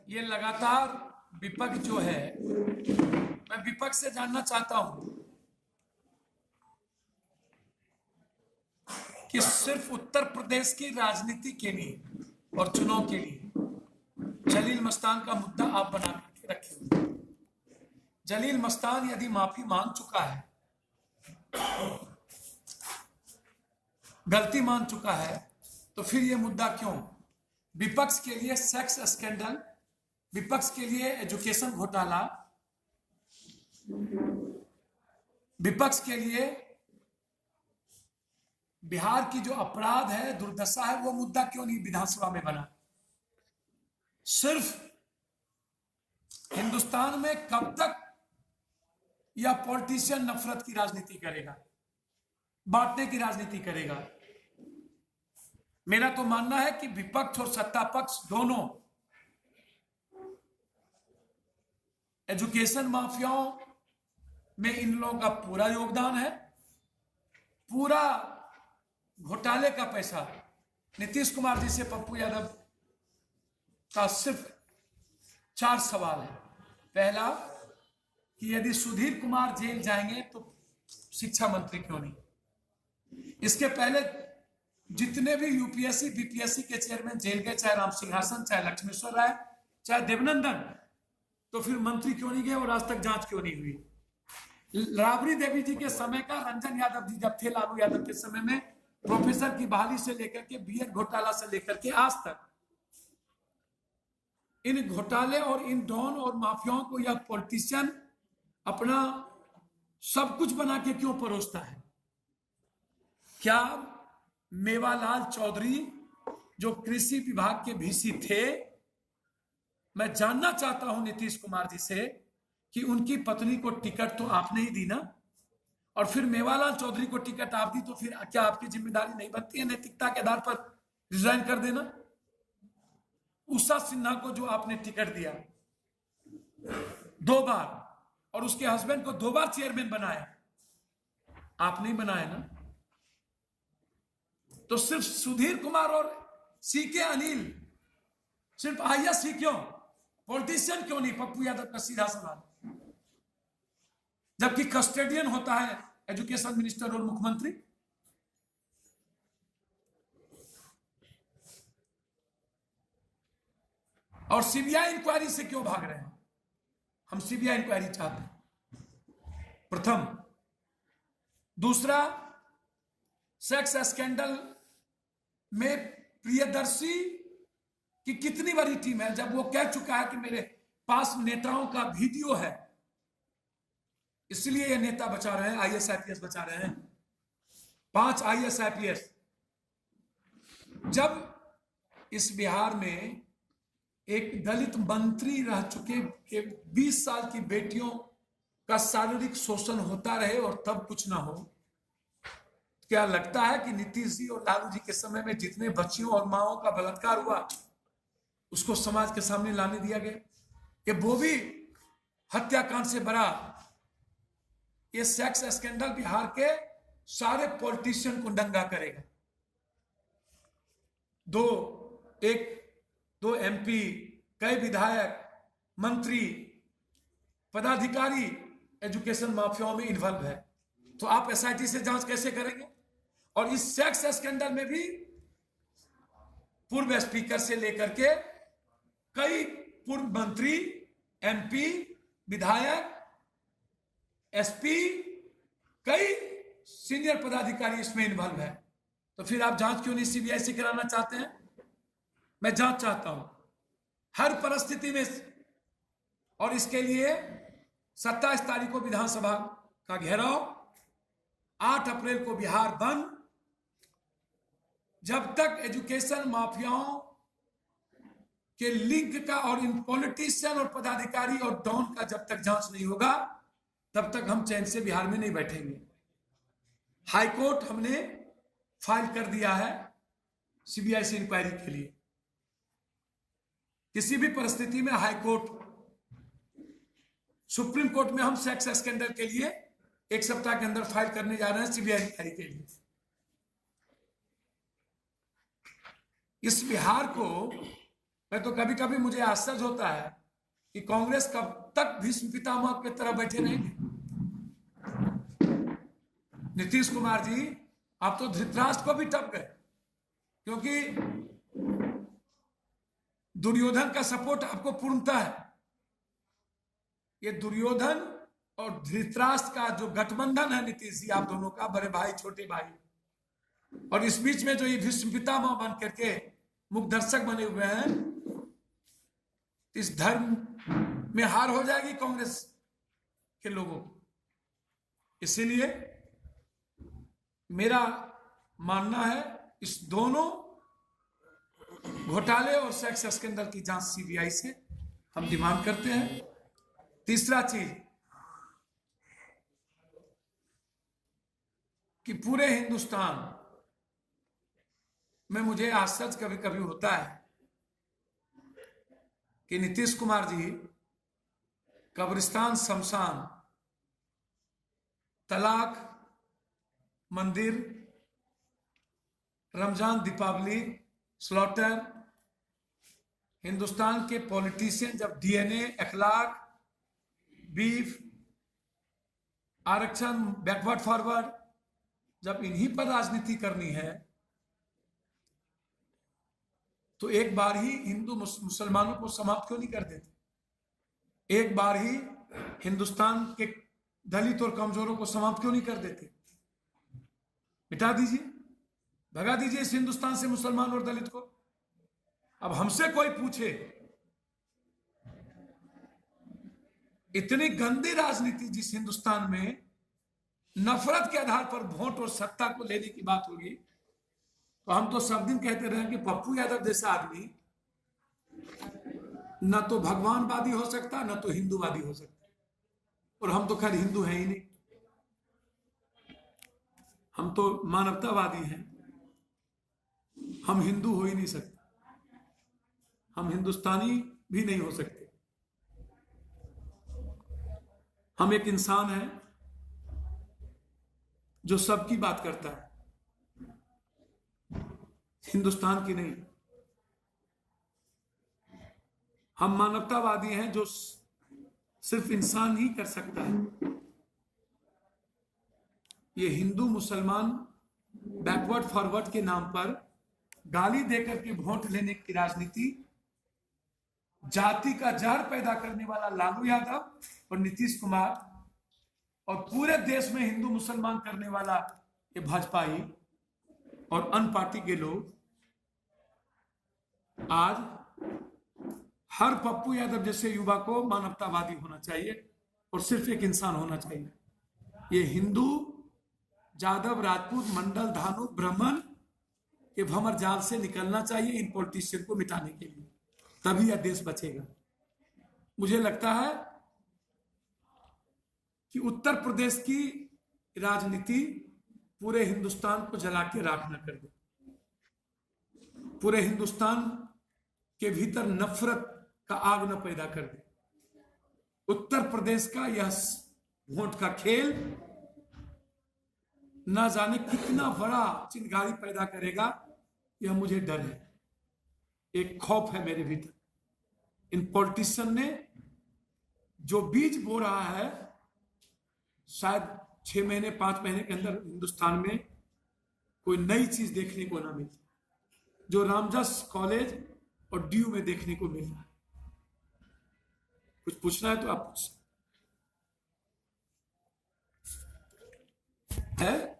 ये लगातार विपक्ष जो है, मैं विपक्ष से जानना चाहता हूं कि सिर्फ उत्तर प्रदेश की राजनीति के लिए और चुनाव के लिए जलील मस्तान का मुद्दा आप बना के रखे हुए। जलील मस्तान यदि माफी मांग चुका है, गलती मान चुका है, तो फिर ये मुद्दा क्यों? विपक्ष के लिए सेक्स स्कैंडल, विपक्ष के लिए एजुकेशन घोटाला, विपक्ष के लिए बिहार की जो अपराध है, दुर्दशा है, वो मुद्दा क्यों नहीं विधानसभा में बना? सिर्फ हिंदुस्तान में कब तक यह पॉलिटिशियन नफरत की राजनीति करेगा, बांटने की राजनीति करेगा? मेरा तो मानना है कि विपक्ष और सत्ता पक्ष दोनों एजुकेशन माफियाओं में इन लोगों का पूरा योगदान है। पूरा घोटाले का पैसा नीतीश कुमार जी से पप्पू यादव का सिर्फ 4 सवाल है। पहला कि यदि सुधीर कुमार जेल जाएंगे तो शिक्षा मंत्री क्यों नहीं? इसके पहले जितने भी यूपीएससी बीपीएससी के चेयरमैन जेल गए, चाहे राम सिंहासन, चाहे लक्ष्मेश्वर राय, चाहे देवनंदन, तो फिर मंत्री क्यों नहीं गए और आज तक जांच क्यों नहीं हुई? राबड़ी देवी जी के समय का, रंजन यादव जी जब थे लालू यादव के समय में, प्रोफेसर की बहाली से लेकर के बीएड घोटाला से लेकर के आज तक इन घोटाले और इन डॉन और माफियाओं को यह पॉलिटिशियन अपना सब कुछ बना के क्यों परोसता है? क्या मेवालाल चौधरी जो कृषि विभाग के वीसी थे, मैं जानना चाहता हूं नीतीश कुमार जी से कि उनकी पत्नी को टिकट तो आपने ही दी ना, और फिर मेवालाल चौधरी को टिकट आप दी, तो फिर क्या आपकी जिम्मेदारी नहीं बनती है नैतिकता के आधार पर रिजाइन कर देना? उषा सिन्हा को जो आपने टिकट दिया 2 बार और उसके हस्बैंड को 2 बार चेयरमैन बनाया, आप नहीं बनाए ना? तो सिर्फ सुधीर कुमार और सीके अनिल, सिर्फ आईएएस ही क्यों? पॉलिटिशियन क्यों नहीं? पप्पू यादव का सीधा सवाल। जबकि कस्टोडियन होता है एजुकेशन मिनिस्टर और मुख्यमंत्री। और सीबीआई इंक्वायरी से क्यों भाग रहे हैं? हम सीबीआई इंक्वायरी चाहते हैं, प्रथम। दूसरा, सेक्स स्कैंडल में प्रियदर्शी की कितनी बड़ी टीम है, जब वो कह चुका है कि मेरे पास नेताओं का वीडियो है, इसलिए ये नेता बचा रहे हैं, आईएएस आईपीएस बचा रहे हैं। 5 आईएएस आईपीएस। जब इस बिहार में एक दलित मंत्री रह चुके के 20 साल की बेटियों का शारीरिक शोषण होता रहे और तब कुछ ना हो, क्या लगता है कि नीतीश जी और लालू जी के समय में जितने बच्चियों और माओं का बलात्कार हुआ उसको समाज के सामने लाने दिया गया? ये वो भी हत्याकांड से बड़ा ये सेक्स स्कैंडल बिहार के सारे पॉलिटिशियन को दंगा करेगा। 2 एमपी, कई विधायक, मंत्री, पदाधिकारी एजुकेशन माफियाओं में इन्वॉल्व है, तो आप एसआईटी से जांच कैसे करेंगे? और इस सेक्स स्कैंडल में भी पूर्व स्पीकर से लेकर के कई पूर्व मंत्री, एमपी, विधायक, एसपी, कई सीनियर पदाधिकारी इसमें इन्वॉल्व है। तो फिर आप जांच क्यों नहीं सीबीआई से कराना चाहते हैं? मैं जांच चाहता हूं हर परिस्थिति में, और इसके लिए 27 तारीख को विधानसभा का घेराव, 8 अप्रैल को बिहार बंद। जब तक एजुकेशन माफियाओं के लिंक का और इन पॉलिटिशियन और पदाधिकारी और डॉन का जब तक जांच नहीं होगा, तब तक हम चैन से बिहार में नहीं बैठेंगे। हाईकोर्ट हमने फाइल कर दिया है सीबीआई से इंक्वायरी के लिए। किसी भी परिस्थिति में हाईकोर्ट, सुप्रीम कोर्ट में हम सेक्स स्कैंडल के लिए 1 सप्ताह के अंदर फाइल करने जा रहे हैं सीबीआई इंक्वायरी के लिए। इस बिहार को मैं तो कभी कभी मुझे आश्चर्य होता है कि कांग्रेस कब तक भीष्म पितामह की तरह बैठे रहेंगे। नीतीश कुमार जी, आप तो धृतराष्ट्र को भी टप गए, क्योंकि दुर्योधन का सपोर्ट आपको पूर्णता है। ये दुर्योधन और धृतराष्ट्र का जो गठबंधन है नीतीश जी, आप दोनों का, बड़े भाई छोटे भाई, और इस बीच में जो ये भीष्म पितामह बन करके मुख दर्शक बने हुए हैं, इस धर्म में हार हो जाएगी कांग्रेस के लोगों को। इसीलिए मेरा मानना है, इस दोनों घोटाले और सेक्स स्कैंडल की जांच सीबीआई से हम डिमांड करते हैं। तीसरा चीज कि पूरे हिंदुस्तान में मुझे आश्चर्य कभी कभी होता है कि नीतीश कुमार जी कब्रिस्तान, शमशान, तलाक, मंदिर, रमजान, दीपावली, स्लॉटर, हिंदुस्तान के पॉलिटिशियन जब डीएनए, अखलाक, बीफ, आरक्षण, बैकवर्ड फॉरवर्ड, जब इन्हीं पर राजनीति करनी है तो एक बार ही हिंदू मुसलमानों को समाप्त क्यों नहीं कर देते? एक बार ही हिंदुस्तान के दलित और कमजोरों को समाप्त क्यों नहीं कर देते? मिटा दीजिए, भगा दीजिए इस हिंदुस्तान से मुसलमान और दलित को। अब हमसे कोई पूछे, इतनी गंदी राजनीति जिस हिंदुस्तान में नफरत के आधार पर वोट और सत्ता को लेने की बात होगी, तो हम तो सब दिन कहते रहे कि पप्पू यादव जैसा आदमी न तो भगवानवादी हो सकता, न तो हिंदूवादी हो सकता, और हम तो खैर हिंदू हैं ही नहीं, हम तो मानवतावादी हैं। हम हिंदू हो ही नहीं सकते, हम हिंदुस्तानी भी नहीं हो सकते। हम एक इंसान हैं जो सबकी बात करता है, हिंदुस्तान की नहीं। हम मानवतावादी हैं जो सिर्फ इंसान ही कर सकता है। ये हिंदू मुसलमान बैकवर्ड फॉरवर्ड के नाम पर गाली देकर के वोट लेने की राजनीति, जाति का जहर पैदा करने वाला लालू यादव और नीतीश कुमार, और पूरे देश में हिंदू मुसलमान करने वाला ये भाजपाई और अन्य पार्टी के लोग, आज हर पप्पू यादव जैसे युवा को मानवतावादी होना चाहिए और सिर्फ एक इंसान होना चाहिए। ये हिंदू, जादव, राजपूत, मंडल, धानु, ब्राह्मण के भंवर जाल से निकलना चाहिए इन पॉलिटिशियन को मिटाने के लिए, तभी यह देश बचेगा। मुझे लगता है कि उत्तर प्रदेश की राजनीति पूरे हिंदुस्तान को जला के राख न कर दे, पूरे हिंदुस्तान के भीतर नफरत का आग न पैदा कर दे। उत्तर प्रदेश का यह वोट का खेल न जाने कितना बड़ा चिंगारी पैदा करेगा, यह मुझे डर है, एक खौफ है मेरे भीतर। इन पॉलिटिशियन ने जो बीज बो रहा है, शायद 6 महीने 5 महीने के अंदर हिंदुस्तान में कोई नई चीज देखने को ना मिले, जो रामजस कॉलेज और डीयू में देखने को मिल रहा है। कुछ पूछना है तो आप पूछ है।